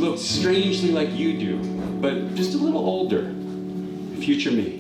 looked strangely like you do, but just a little older. Future me.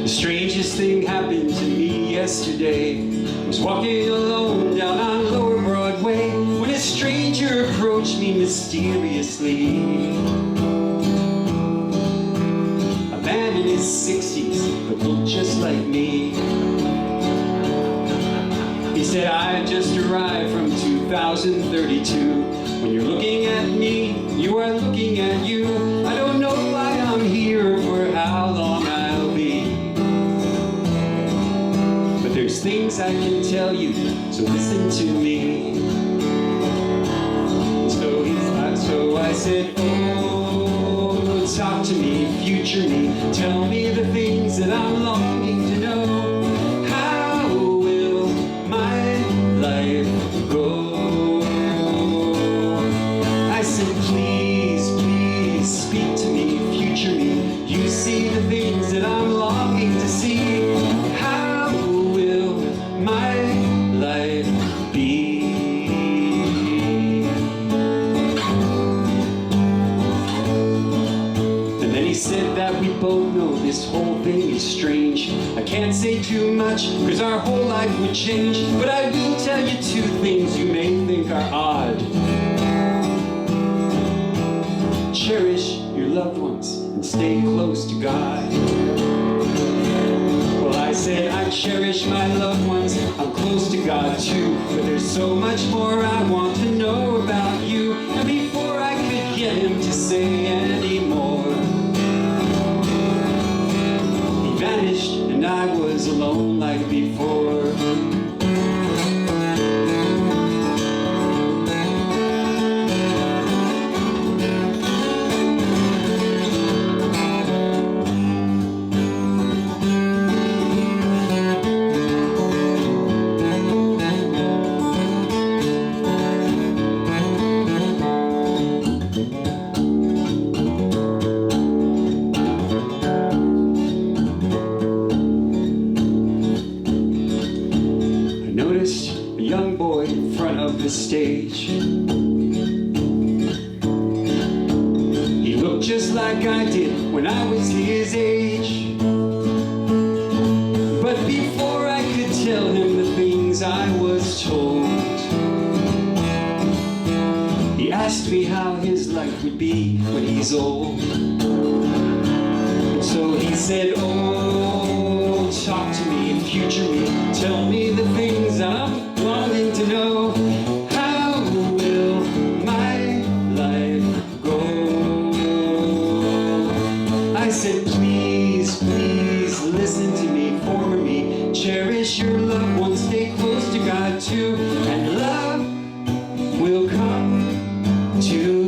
The strangest thing happened to me yesterday. I was walking alone down on Lower Broadway when a stranger approached me mysteriously. A man in his 60s, but looked just like me. He said, I just arrived from 2032. When you're looking at me, you are looking at you. I don't know why I'm here or for how long I'll be. But there's things I can tell you, so listen to me. So I said, oh, talk to me, future me. Tell me the things that I'm longing to know. How will my life go? I said, please, please speak to me, future me. You see the things that I'm longing to see. How will my life be? And then he said that we both know this whole thing is strange. I can't say too much, cause our whole life would change. But I will tell you two things you may think are odd. Cherish your loved ones and stay close to God. Well, I said I cherish my loved ones, I'm close to God too. But there's so much more I want to know about you. And before I could get him to say any more, he vanished and I was alone like before. Young boy in front of the stage. He looked just like I did when I was his age. But before I could tell him the things I was told, he asked me how his life would be when he's old. So he said, oh, talk to me, future me. Tell me the things that I'm longing to know. How will my life go? I said, please, please listen to me, for me. Cherish your loved ones, stay close to God too. And love will come to you.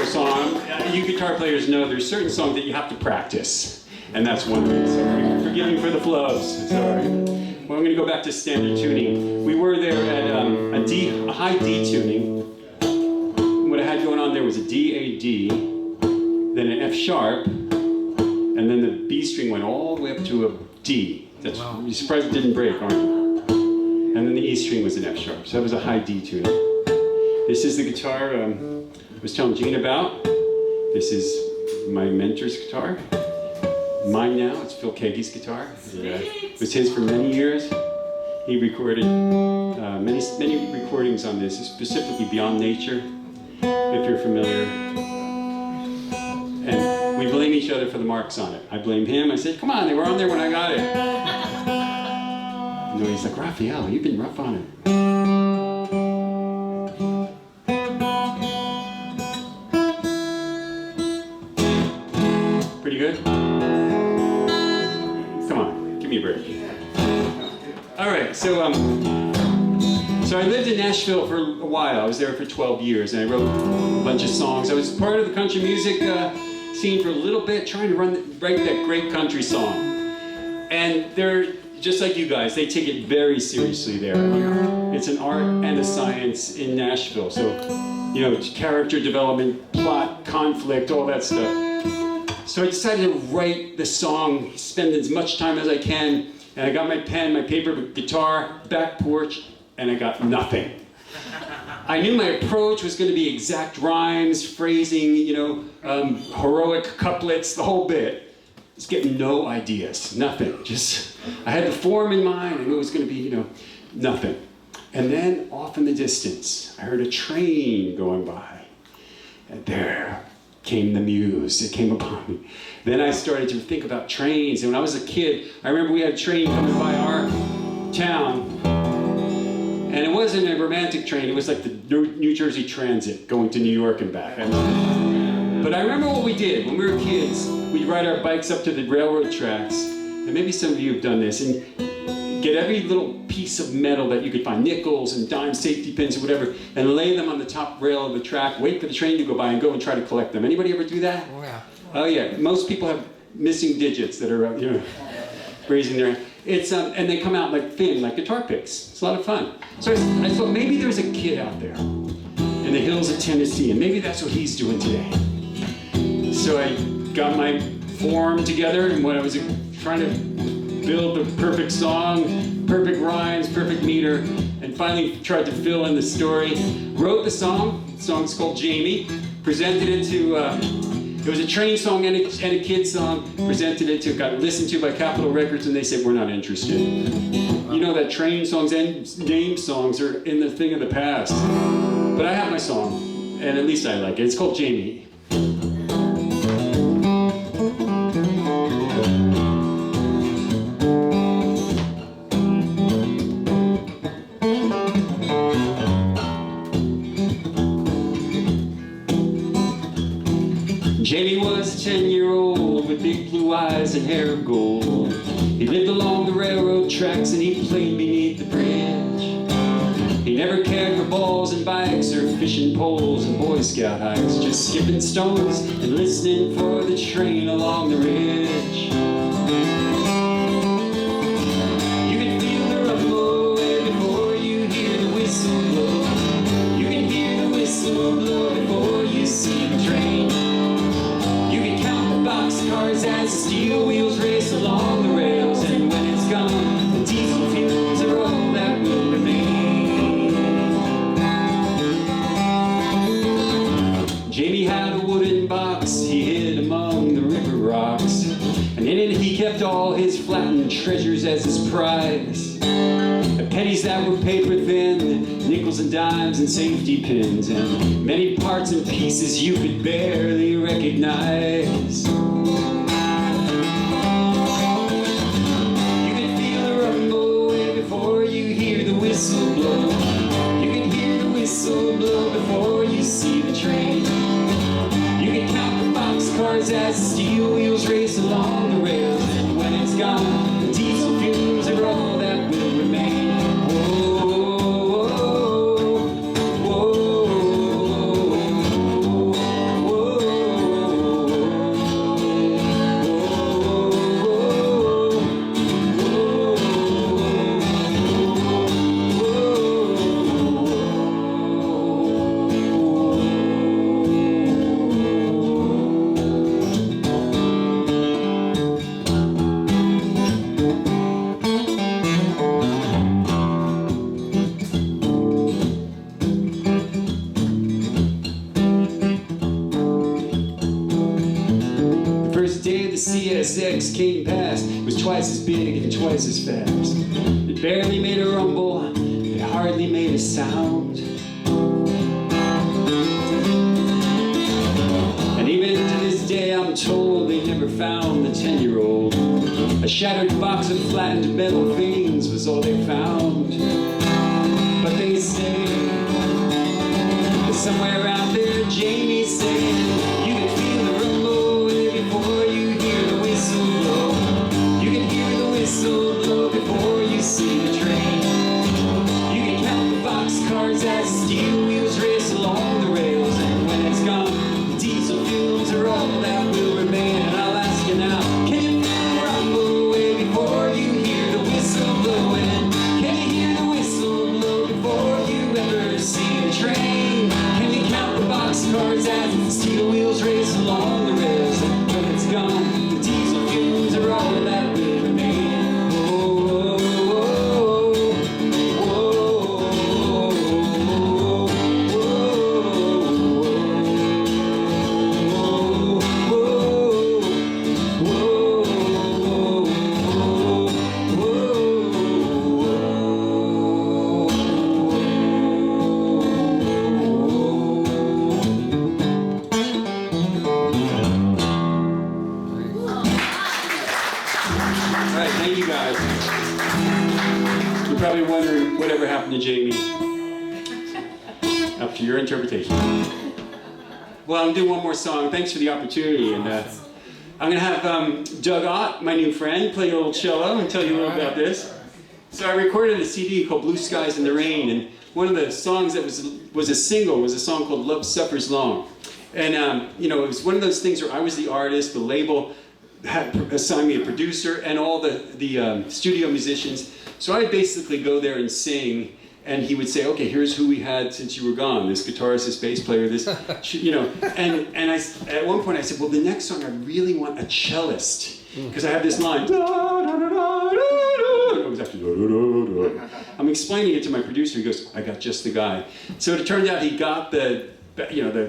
Song. You guitar players know there's certain songs that you have to practice, and that's one of them. Sorry, forgive me for the flubs. Sorry. Well, I'm going to go back to standard tuning. We were there at a high D tuning. What I had going on there was a D, A, D, then an F sharp, and then the B string went all the way up to a D. That's, wow. You're surprised it didn't break, aren't you? And then the E string was an F sharp. So that was a high D tuning. This is the guitar I was telling Gene about. This is my mentor's guitar. Mine now, it's Phil Keaggy's guitar. It was his for many years. He recorded many recordings on this, specifically Beyond Nature, if you're familiar. And we blame each other for the marks on it. I blame him. I said, come on, they were on there when I got it. And he's like, Raphael, you've been rough on it. Pretty good? Come on, give me a break. All right, so I lived in Nashville for a while. I was there for 12 years, and I wrote a bunch of songs. I was part of the country music scene for a little bit, trying to write that great country song. And they're just like you guys, they take it very seriously there. It's an art and a science in Nashville. So, you know, character development, plot, conflict, all that stuff. So I decided to write the song, spend as much time as I can, and I got my pen, my paper, guitar, back porch, and I got nothing. I knew my approach was going to be exact rhymes, phrasing, you know, heroic couplets, the whole bit. I was getting no ideas, nothing. Just, I had the form in mind, I knew it was going to be, you know, nothing. And then off in the distance, I heard a train going by, and there came the muse. It came upon me. Then I started to think about trains. And when I was a kid, I remember we had a train coming by our town. And it wasn't a romantic train. It was like the New Jersey Transit going to New York and back. But I remember what we did. When we were kids, we'd ride our bikes up to the railroad tracks. And maybe some of you have done this. And get every little piece of metal that you could find, nickels and dime safety pins or whatever, and lay them on the top rail of the track, wait for the train to go by and go and try to collect them. Anybody ever do that? Oh yeah. Oh yeah, most people have missing digits that are, you know, raising their hand. It's, and they come out like thin, like guitar picks. It's a lot of fun. So I thought maybe there's a kid out there in the hills of Tennessee, and maybe that's what he's doing today. So I got my form together, and when I was trying to build the perfect song, perfect rhymes, perfect meter, and finally tried to fill in the story. Wrote the song. The song's called Jamie. Presented it to, it was a train song and a kid song. Presented it to, got listened to by Capitol Records, and they said, we're not interested. You know that train songs and name songs are in the thing of the past. But I have my song, and at least I like it. It's called Jamie. Jamie was a 10-year-old with big blue eyes and hair of gold. He lived along the railroad tracks and he played beneath the bridge. He never cared for balls and bikes or fishing poles and Boy Scout hikes, just skipping stones and listening for the train along the ridge. You can feel the rumble way before you hear the whistle blow. You can hear the whistle blow before you see the train. Boxcars as steel wheels race along the rails, and when it's gone, the diesel fumes are all that will remain. Jamie had a wooden box he hid among the river rocks, and in it he kept all his flattened treasures as his prize. The pennies that were paper thin, nickels and dimes and safety pins, and many parts and pieces you could barely recognize. You can feel the rumble way before you hear the whistle blow. You can hear the whistle blow before you see the train. You can count the boxcars as the steel wheels race along the rails, and when it's gone, the diesel fumes are all that will remain. SX came past. It was twice as big and twice as fast. It barely made a rumble, it hardly made a sound. And even to this day I'm told they never found the 10-year-old. A shattered box of flattened metal veins was all they found. But they say that somewhere out there Jamie's saying you can feel the rumble before you hear the whistle blow. You can hear the whistle blow before you see the train. You can count the boxcars as the steel wheels race along the rails. And when it's gone, the diesel fumes are all that will remain. And I'll ask you now, can you feel the rumble way before you hear the whistle blowing? Can you hear the whistle blow before you ever see the train? Can you count the boxcars as the steel wheels race along the rails? And when it's gone, the diesel fumes are all that will remain. Thank you guys. You're probably wondering whatever happened to Jamie after your interpretation. Well, I'm doing one more song. Thanks for the opportunity. And I'm going to have Doug Ott, my new friend, play a little cello and tell you a little about this. So I recorded a CD called Blue Skies in the Rain, and one of the songs that was a single was a song called Love Suffers Long. And you know, it was one of those things where I was the artist, the label had assigned me a producer and all the studio musicians. So I'd basically go there and sing, and he would say, okay, here's who we had since you were gone, this guitarist, this bass player, this, you know. And I, at one point I said, well, the next song I really want a cellist, because I have this line, da, da, da, da, da, da. It was actually, da, da, da, da. I'm explaining it to my producer, he goes, I got just the guy. So it turned out he got the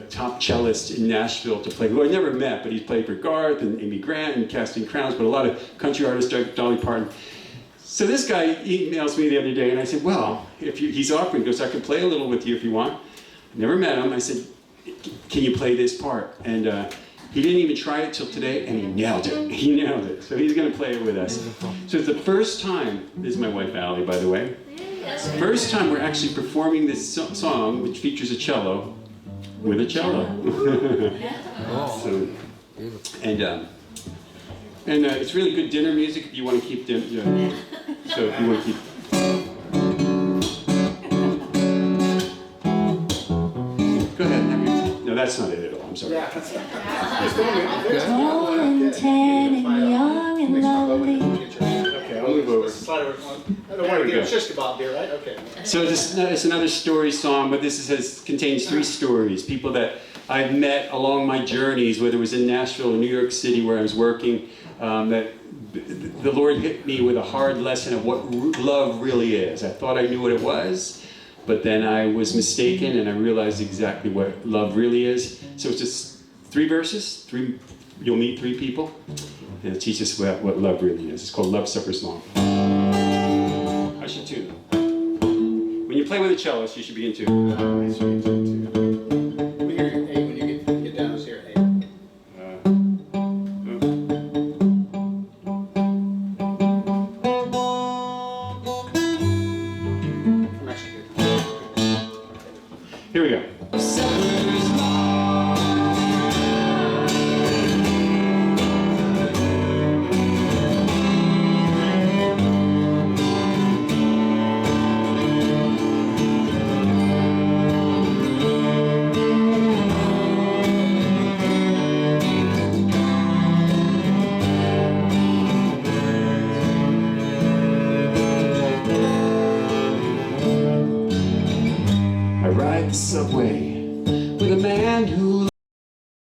top cellist in Nashville to play, who I never met, but he's played for Garth and Amy Grant and Casting Crowns, but a lot of country artists, Dolly Parton. So this guy emails me the other day, and I said, well, if he's offering, he goes, I can play a little with you if you want. Never met him. I said, can you play this part? And he didn't even try it till today, and he nailed it. He nailed it. So he's going to play it with us. So it's the first time, this is my wife, Allie, by the way. First time we're actually performing this song, which features a cello, with a cello. So, and it's really good dinner music if you want to keep dinner. So if you want to keep. Go ahead. No, that's not it at all. I'm sorry. Tall and tan and young and lovely. Okay, I'll move over. It's just about here, right? Okay. So it's another story song, but this contains 3 stories. People that I've met along my journeys, whether it was in Nashville or New York City where I was working, that the Lord hit me with a hard lesson of what love really is. I thought I knew what it was, but then I was mistaken and I realized exactly what love really is. So it's just 3 verses, you'll meet 3 people, and it'll teach us what love really is. It's called Love Suffers Long. I should tune. When you play with a cellist, you should begin to.